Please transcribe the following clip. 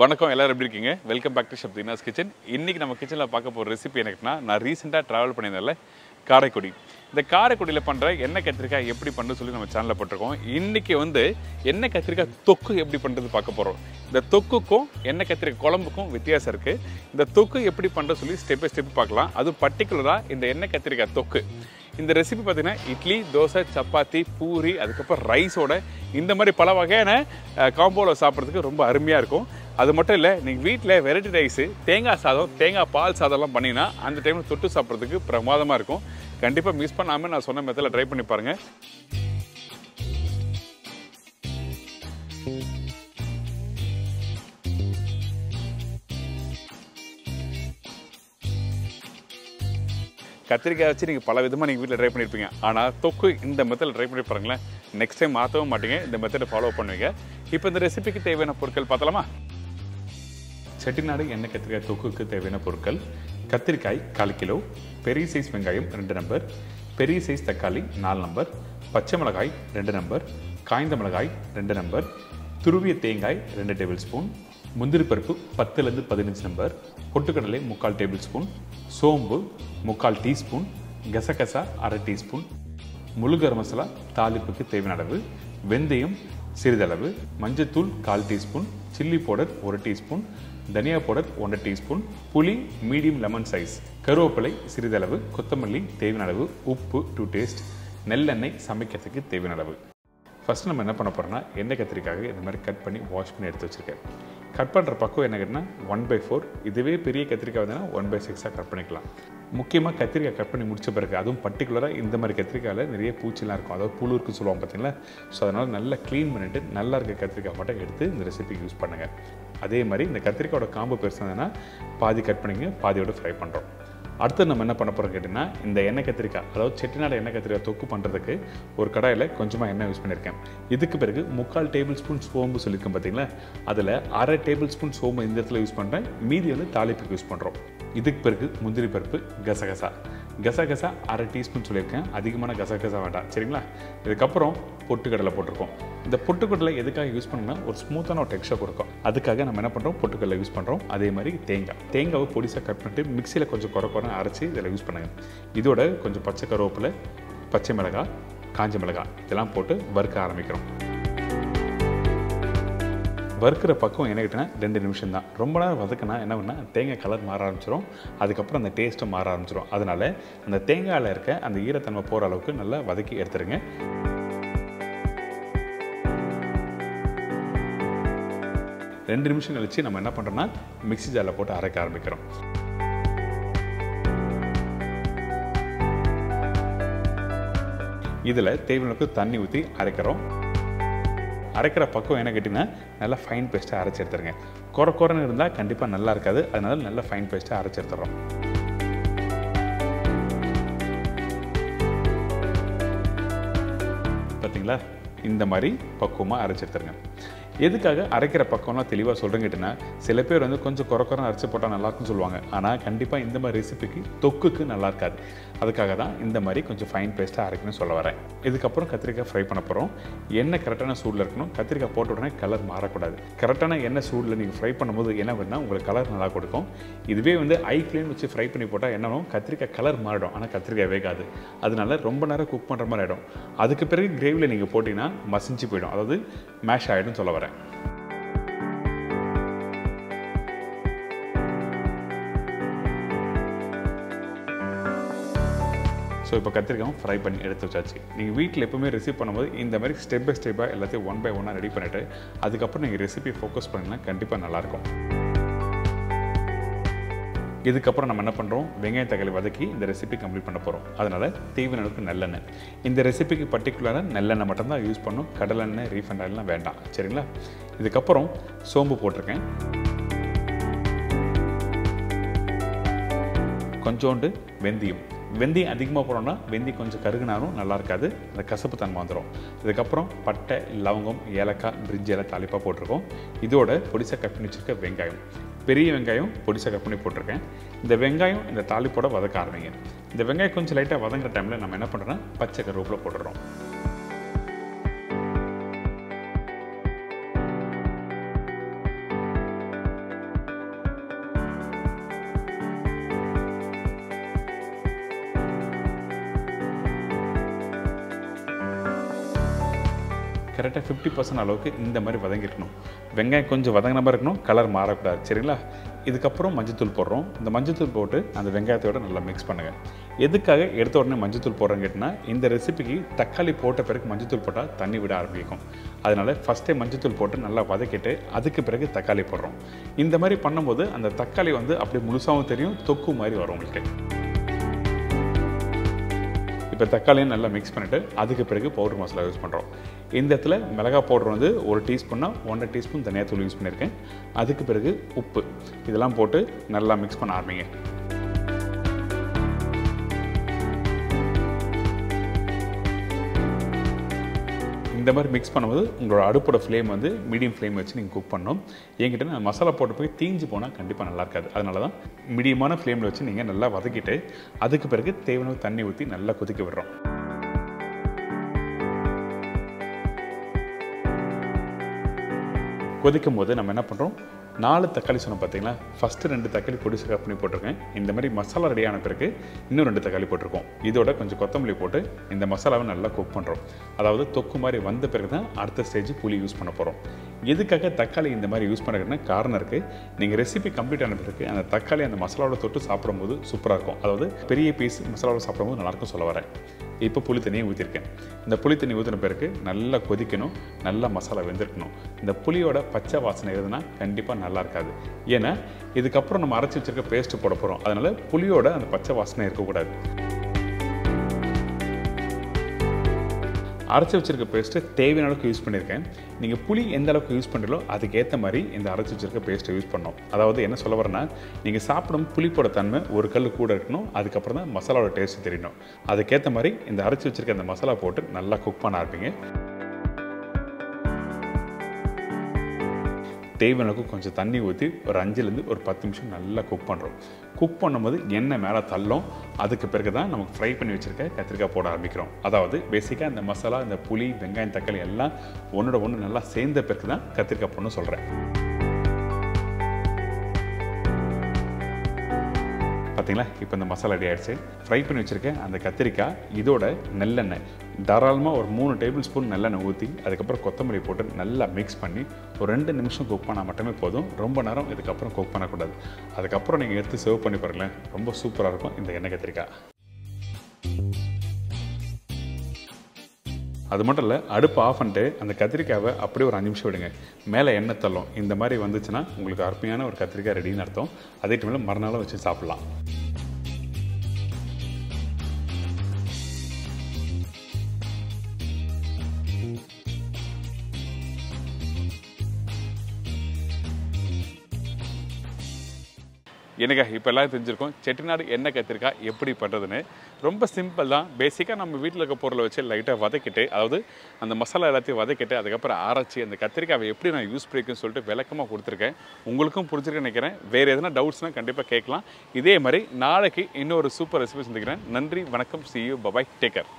வணக்கம் எல்லாரும் எப்படி இருக்கீங்க? Welcome back to Shabdina's kitchen. இன்னைக்கு நம்ம கிச்சனில் பார்க்க போகிற ரெசிபி என்னன்னா, நான் ரீசெண்டாக ட்ராவல் பண்ணியிருந்தேன்ல காரைக்குடி. இந்த காரைக்குடியில் பண்ணுற எண்ணெய் கத்திரிக்காய் எப்படி பண்ணுறது சொல்லி நம்ம சேனலில் போட்டிருக்கோம். இன்றைக்கி எண்ணெய் கத்திரிக்காய் தொக்கு எப்படி பண்ணுறது பார்க்க போகிறோம். இந்த தொக்குக்கும் எண்ணெய் கத்திரிக்காய் குழம்புக்கும் வித்தியாசம் இருக்குது. இந்த தொக்கு எப்படி பண்ணுறது சொல்லி ஸ்டெப் பை ஸ்டெப் பார்க்கலாம். அது பர்டிகுலராக இந்த எண்ணெய் கத்திரிக்காய் தொக்கு. இந்த ரெசிபி பார்த்தீங்கன்னா இட்லி, தோசை, சப்பாத்தி, பூரி, அதுக்கப்புறம் ரைஸோட இந்த மாதிரி பல வகையான காம்போவில் சாப்பிட்றதுக்கு ரொம்ப அருமையாக இருக்கும். அது மட்டும் இல்லை, நீங்கள் வீட்டில் வெரைட்டி ரைஸு, தேங்காய் சாதம், தேங்காய் பால் சாதம்லாம் பண்ணிங்கன்னா அந்த டைமில் தொட்டு சாப்பிட்றதுக்கு பிரமாதமாக இருக்கும். கண்டிப்பாக மிஸ் பண்ணாமல் நான் சொன்ன மெத்தடில் ட்ரை பண்ணி பாருங்கள். கத்திரிக்காய் வச்சு நீங்கள் பல விதமாக நீங்கள் வீட்டில் ட்ரை பண்ணியிருப்பீங்க. ஆனால் தொக்கு இந்த மெத்தடில் ட்ரை பண்ணி பாருங்களேன். நெக்ஸ்ட் டைம் மாற்றவும் மாட்டீங்க, இந்த மெத்தடை ஃபாலோ பண்ணுவீங்க. இப்போ இந்த ரெசிபிக்கு தேவையான பொருட்கள் பார்த்தலாமா? செட்டிநாடு எண்ணெய் கத்திரிக்காய் தொக்குக்கு தேவையான பொருட்கள்: கத்திரிக்காய் 1/4 கிலோ, பெரிய சைஸ் வெங்காயம் 2 நம்பர், பெரிய சைஸ் தக்காளி 4 நம்பர், பச்சை மிளகாய் 2 நம்பர், காய்ந்த மிளகாய் 2 நம்பர், துருவிய தேங்காய் 2 டேபிள் ஸ்பூன், முந்திரி பருப்பு 10லேருந்து 15 நம்பர், பொட்டுக்கடலை 3/4 டேபிள் ஸ்பூன், சோம்பு 3/4 டீஸ்பூன், கசகசா 1/2 டீஸ்பூன், முழு கரம் மசாலா தாளிப்புக்கு தேவையான அளவு, வெந்தயம் சிறிதளவு, மஞ்சத்தூள் 1/4 டீஸ்பூன், சில்லி பவுடர் 1 டீஸ்பூன், தனியா பவுடர் 1 டீஸ்பூன், புளி மீடியம் லெமன் சைஸ், கருவேப்பிலை சிறிதளவு, கொத்தமல்லி தேவையான அளவு, உப்பு டு டேஸ்ட், நெல்லெண்ணெய் சமைக்கிறதுக்கு தேவையான அளவு. ஃபஸ்ட்டு நம்ம என்ன பண்ண போகிறோம்னா, எண்ணெய் கத்திரிக்காக இந்த மாதிரி கட் பண்ணி வாஷ் பண்ணி எடுத்து வச்சுருக்கேன். கட் பண்ணுற பக்கம் என்ன கேட்டால் 1/4, இதுவே பெரிய கத்திரிக்காய் வந்ததுன்னா 1/6 கட் பண்ணிக்கலாம். முக்கியமாக கத்திரிக்காய் கட் பண்ணி முடிச்ச பிறகு, அதுவும் பர்டிகுலராக இந்த மாதிரி கத்திரிக்காயில் நிறைய பூச்சிலாம் இருக்கும், அதாவது புழு இருக்குன்னு சொல்லுவாங்க பார்த்தீங்களா. ஸோ அதனால் நல்லா க்ளீன் பண்ணிவிட்டு நல்லா இருக்க கத்திரிக்காய் மட்டும் எடுத்து இந்த ரெசிபிக்கு யூஸ் பண்ணுங்கள். அதே மாதிரி இந்த கத்திரிக்காயோட காம்பு பெருசாக இருந்ததுன்னா பாதி கட் பண்ணிங்க, பாதியோடு ஃப்ரை பண்ணுறோம். அடுத்து நம்ம என்ன பண்ண போகிறோம் கேட்டிங்கன்னா, இந்த எண்ணெய் கத்திரிக்காய், அதாவது செட்டிநாடு எண்ணெய் கத்திரிக்காய் தொக்கு பண்ணுறதுக்கு ஒரு கடாயில் கொஞ்சமாக எண்ணெய் யூஸ் பண்ணியிருக்கேன். இதுக்கு பிறகு 3/4 டேபிள் ஸ்பூன் சோம்பு சொல்லியிருக்கேன் பார்த்தீங்களா, அதில் 1/2 டேபிள் ஸ்பூன் சோம்பு இந்த இடத்துல யூஸ் பண்ணுறேன், மீதி தாளிப்புக்கு யூஸ் பண்ணுறோம். இதுக்கு பிறகு முந்திரி பருப்பு, கசகசா 1/2 டீஸ்பூன் சொல்லியிருக்கேன், அதிகமான கசகசா வேண்டாம், சரிங்களா. இதுக்கப்புறம் பொட்டுக்கடலை போட்டிருக்கோம். இந்த பொட்டுக்கடலை எதுக்காக யூஸ் பண்ணோம்னா, ஒரு ஸ்மூத்தான ஒரு டெக்ஸ்சர் கொடுக்கும், அதுக்காக நம்ம என்ன பண்ணுறோம், பொட்டுக்கடலை யூஸ் பண்ணுறோம். அதே மாதிரி தேங்காவை பொடிசாக கட் பண்ணிட்டு மிக்சியில் கொஞ்சம் குறை அரைச்சி இதில் யூஸ் பண்ணுங்கள். இதோட கொஞ்சம் பச்சை கருவேப்பிலை, பச்சை மிளகாய், காஞ்ச மிளகாய் இதெல்லாம் போட்டு வறுக்க ஆரம்பிக்கிறோம். வறுக்கிற பக்கம் என்ன கேட்டிங்கன்னா 2 நிமிஷம் தான். ரொம்ப நேரம் வதக்கினா என்ன பண்ணால் தேங்காய் கலர் மாற ஆரம்பிச்சிடும், அதுக்கப்புறம் அந்த டேஸ்ட்டும் மாற ஆரம்பிச்சிடும். அதனால் அந்த தேங்காயில் இருக்க அந்த ஈரத்தன்மை போகிற அளவுக்கு நல்லா வதக்கி எடுத்துருங்க. ரெண்டு நிமிஷம் கழிச்சு நம்ம என்ன பண்ணுறோம்னா, மிக்ஸி ஜாரில் போட்டு அரைக்க ஆரம்பிக்கிறோம். இதில் தேவையான தண்ணி ஊற்றி அரைக்கிறோம். அரைக்கிற பக்கம் என்ன கேட்டிங்கன்னா, நல்லா ஃபைன் பேஸ்ட்டாக அரைச்சி எடுத்துருங்க. குறைன்னு இருந்தால் கண்டிப்பாக நல்லா இருக்காது, அதனால் நல்லா ஃபைன் பேஸ்ட்டாக அரைச்சி எடுத்துடுறோம். பார்த்தீங்களா, இந்த மாதிரி பக்குவமாக அரைச்சி எடுத்துருங்க. எதுக்காக அரைக்கிற பக்கம்லாம் தெளிவாக சொல்கிறேன்னு கேட்டிங்கன்னா, சில பேர் கொஞ்சம் குறைன்னு அரைச்சி போட்டால் நல்லாயிருக்குன்னு சொல்லுவாங்க. ஆனால் கண்டிப்பாக இந்த மாதிரி ரெசிபிக்கு தொக்குக்கு நல்லா இருக்காது. அதுக்காக தான் இந்த மாதிரி கொஞ்சம் ஃபைன் பேஸ்ட்டாக அரைக்கணும்னு சொல்ல வரேன். இதுக்கப்புறம் கத்திரிக்காய் ஃப்ரை பண்ண போகிறோம். எண்ணெய் கரெக்டான சூடில் இருக்கணும். கத்திரிக்காய் போட்ட உடனே கலர் மாறக்கூடாது. கரெக்டான எண்ணெய் சூடில் நீங்கள் ஃப்ரை பண்ணும்போது என்ன பண்ணால் உங்களுக்கு கலர் நல்லா கொடுக்கும். இதுவே ஐ ஃப்ளேம் வச்சு ஃப்ரை பண்ணி போட்டால் என்ன ஆகும், கத்திரிக்காய் கலர் மாறிடும், ஆனால் கத்திரிக்காய் வேகாது. அதனால ரொம்ப நேரம் குக் பண்ணுற மாதிரி ஆகிடும். அதுக்கு பிறகு கிரேவியில் நீங்கள் போட்டிங்கன்னா மசிஞ்சு போயிடும், அதாவது மேஷ் ஆகிடும் சொல்ல வரேன். ஸோ இப்போ கத்திரிக்காயும் ஃப்ரை பண்ணி எடுத்து வச்சாச்சு. நீங்கள் வீட்டில் எப்பவுமே ரெசிபி பண்ணும்போது இந்த மாதிரி ஸ்டெப் பை ஸ்டெப்பாக எல்லாத்தையும் 1 by 1 ரெடி பண்ணிவிட்டு அதுக்கப்புறம் நீங்கள் ரெசிபி ஃபோக்கஸ் பண்ணிங்கன்னா கண்டிப்பாக நல்லாயிருக்கும். இதுக்கப்புறம் நம்ம என்ன பண்ணுறோம், வெங்காயம் தக்காளி வதக்கி இந்த ரெசிபி கம்ப்ளீட் பண்ண போகிறோம். அதனால் தேவையான அளவுக்கு நல்லெண்ணெய். இந்த ரெசிபிக்கு பர்டிகுலராக நல்லெண்ணெய் மட்டும்தான் யூஸ் பண்ணணும், கடலெண்ணெய், ரீஃபண்ட் ஆயில்லாம் வேண்டாம், சரிங்களா. இதுக்கப்புறம் சோம்பு போட்டிருக்கேன், கொஞ்சோண்டு வெந்தயம். வெந்தயம் அதிகமாக போனோம்னா வெந்தயம் கொஞ்சம் கருகுனாலும் நல்லா இருக்காது, அந்த கசப்பு தன்மை வந்துடும். இதுக்கப்புறம் பட்டை, லவங்கம், ஏலக்காய், பிரிஞ்சி எல்லாம் தாளிப்பாக போட்டிருக்கோம். இதோட பொடிசாக கட் பண்ணி வச்சுருக்க வெங்காயம், பெரிய வெங்காயம் பொடிசாக கட் பண்ணி போட்டிருக்கேன். இந்த வெங்காயம் இந்த தாளிப்போட வதக்க ஆரம்பிங்க. இந்த வெங்காயம் கொஞ்சம் லைட்டாக வதங்குற டைமில் நம்ம என்ன பண்ணுறோன்னா, பச்சை கருவேப்பிலை போட்டுடுறோம். கரெக்டாக 50% அளவுக்கு இந்த மாதிரி வதங்கிருக்கணும். வெங்காயம் கொஞ்சம் வதங்கின மாதிரி இருக்கணும், கலர் மாறக்கூடாது. சரிங்களா? இதுக்கப்புறம் மஞ்சத்தூள் போடுறோம். இந்த மஞ்சத்தூள் போட்டு அந்த வெங்காயத்தோட நல்லா மிக்ஸ் பண்ணுங்கள். எதுக்காக எடுத்த உடனே மஞ்சத்தூள் போடுறேன்னு கேட்டிங்கன்னா, இந்த ரெசிபிக்கு தக்காளி போட்ட பிறகு மஞ்சத்தூள் போட்டால் தண்ணி விட ஆரம்பிக்கும். அதனால் ஃபஸ்ட்டே மஞ்சத்தூள் போட்டு நல்லா வதக்கிட்டு அதுக்கு பிறகு தக்காளி போடுறோம். இந்த மாதிரி பண்ணும்போது அந்த தக்காளி வந்து அப்படியே முழுசாகவும் தெரியும், தொக்கு மாதிரி வரும் உங்களுக்கு. இப்போ தக்காளியும் நல்லா மிக்ஸ் பண்ணிவிட்டு அதுக்கு பிறகு பவுடர் மசாலா யூஸ் பண்ணுறோம். இந்த இடத்துல மிளகாய் பவுடர் வந்து 1 டீஸ்பூன்னா 1.5 டீஸ்பூன் தனியாத்தூள் யூஸ் பண்ணியிருக்கேன். அதுக்கு பிறகு உப்பு இதெல்லாம் போட்டு நல்லா மிக்ஸ் பண்ண ஆரம்பிங்க. இந்த மாதிரி மிக்ஸ் பண்ணும்போது உங்களோட அடுப்போட ஃப்ளேம் வந்து மீடியம் ஃப்ளேம் வச்சு நீங்கள் குக் பண்ணணும். என்கிட்ட நான் மசாலா போட்டு போய் தீஞ்சு போனால் கண்டிப்பாக நல்லா இருக்காது. அதனால தான் மீடியமான ஃப்ளேமில் வச்சு நீங்கள் நல்லா வதக்கிட்டு அதுக்கு பிறகு தேவையான தண்ணி ஊற்றி நல்லா கொதிக்க விடுறோம். கொதிக்கும் போது நம்ம என்ன பண்ணுறோம், 4 தக்காளி சொன்னோம் பார்த்தீங்களா? ஃபஸ்ட்டு 2 தக்காளி பொடிசு கட் பண்ணி போட்டிருக்கேன். இந்த மாதிரி மசாலா ரெடியான பிறகு இன்னும் 2 தக்காளி போட்டிருக்கோம். இதோட கொஞ்சம் கொத்தமல்லி போட்டு இந்த மசாலாவை நல்லா குக் பண்ணுறோம். அதாவது தொக்கு மாதிரி வந்த பிறகு தான் அடுத்த ஸ்டேஜ் புளி யூஸ் பண்ண போகிறோம். எதுக்காக தக்காளி இந்த மாதிரி யூஸ் பண்ணுறதுன்னா காரணம் இருக்குது. நீங்கள் ரெசிபி கம்ப்ளீட் ஆன பிறகு அந்த தக்காளி அந்த மசாலாவோட தொட்டு சாப்பிடும்போது சூப்பராக இருக்கும். அதாவது பெரிய பீஸ் மசாலாவோட சாப்பிடும்போது நல்லாயிருக்கும் சொல்ல வரேன். இப்போ புளி தண்ணியை ஊற்றிருக்கேன். இந்த புளி தண்ணி ஊற்றின பிறகு நல்லா கொதிக்கணும், நல்லா மசாலா வெந்திருக்கணும். இந்த புளியோட பச்சை வாசனை எதுனா கண்டிப்பாக நல்லா இருக்காது. ஏன்னா இதுக்கப்புறம் நம்ம அரைச்சி வச்சிருக்க பேஸ்ட்டு போட போகிறோம். அதனால் புளியோட அந்த பச்சை வாசனை இருக்கக்கூடாது. அரைச்சி வச்சிருக்க பேஸ்ட்டு தேவையான அளவுக்கு யூஸ் பண்ணியிருக்கேன். நீங்கள் புளி எந்த அளவுக்கு யூஸ் பண்ணுறீங்களோ அதுக்கேற்ற மாதிரி இந்த அரைச்சி வச்சிருக்க பேஸ்ட்டை யூஸ் பண்ணணும். அதாவது என்ன சொல்ல வரேன்னா, நீங்கள் சாப்பிடும் புளிப்போட தன்மை ஒரு கல் கூட இருக்கணும். அதுக்கப்புறம் தான் மசாலாவோட டேஸ்ட்டு தெரியணும். அதுக்கேற்ற மாதிரி இந்த அரைச்சி வச்சிருக்க அந்த மசாலா போட்டு நல்லா குக் பண்ண ஆரம்பிங்க. தேவையான அளவுக்கு கொஞ்சம் தண்ணி ஊற்றி ஒரு 5லேருந்து ஒரு 10 நிமிஷம் நல்லா குக் பண்ணுறோம். குக் பண்ணும்போது எண்ணெய் மேலே தள்ளும். அதுக்கு பிறகு தான் நமக்கு ஃப்ரை பண்ணி வச்சுருக்க கத்திரிக்காய் போட ஆரம்பிக்கிறோம். அதாவது பேசிக்காக இந்த மசாலா, இந்த புளி, வெங்காயம், தக்காளி எல்லாம் ஒன்றோட ஒன்று நல்லா சேர்ந்த பிறகு தான் கத்திரிக்காய் போடணும்னு சொல்கிறேன். பார்த்தீங்களா? இப்போ இந்த மசாலா ரெடி ஆகிடுச்சு. ஃப்ரை பண்ணி வச்சுருக்கேன் அந்த கத்திரிக்காய் இதோட நல்லெண்ணெய் தாராளமாக ஒரு 3 டேபிள் ஸ்பூன் நல்லெண்ணெய் ஊற்றி அதுக்கப்புறம் கொத்தமல்லி போட்டு நல்லா மிக்ஸ் பண்ணி ஒரு 2 நிமிஷம் குக் பண்ணால் மட்டுமே போதும். ரொம்ப நேரம் இதுக்கப்புறம் குக் பண்ணக்கூடாது. அதுக்கப்புறம் நீங்கள் எடுத்து சர்வ் பண்ணி பாருங்களேன், ரொம்ப சூப்பராக இருக்கும் இந்த எண்ணெய் கத்திரிக்காய். அது மட்டும் இல்லை, அடுப்பு ஆஃப் பண்ணிட்டு அந்த கத்திரிக்காவை அப்படியே ஒரு 5 நிமிஷம் விடுங்க. மேலே எண்ணெய் தள்ளும். இந்த மாதிரி வந்துச்சுன்னா உங்களுக்கு அருமையான ஒரு கத்திரிக்காய் ரெடின்னு அர்த்தம். அதே டைமில் மறுநாளும் வச்சு சாப்பிட்லாம். எனக்கு இப்போ எல்லாம் தெரிஞ்சிருக்கும் செட்டிநாடு எண்ணெய் கத்திரிக்காய் எப்படி பண்ணுறதுன்னு. ரொம்ப சிம்பிள் தான். பேசிக்காக நம்ம வீட்டில் இருக்க பொருளை வச்சு லைட்டாக வதக்கிட்டு, அதாவது அந்த மசாலா எல்லாத்தையும் வதக்கிட்டு அதுக்கப்புறம் அரைச்சி அந்த கத்திரிக்காவை எப்படி நான் யூஸ் பண்ணியிருக்கேன்னு சொல்லிட்டு விளக்கமாக கொடுத்துருக்கேன். உங்களுக்கும் புரிஞ்சிருக்கேன்னு நினைக்கிறேன். வேறு எதனா டவுட்ஸ்னால் கண்டிப்பாக கேட்கலாம். இதே மாதிரி நாளைக்கு இன்னொரு சூப்பர் ரெசிபி சந்திக்கிறேன். நன்றி, வணக்கம், see you, bye bye, take care.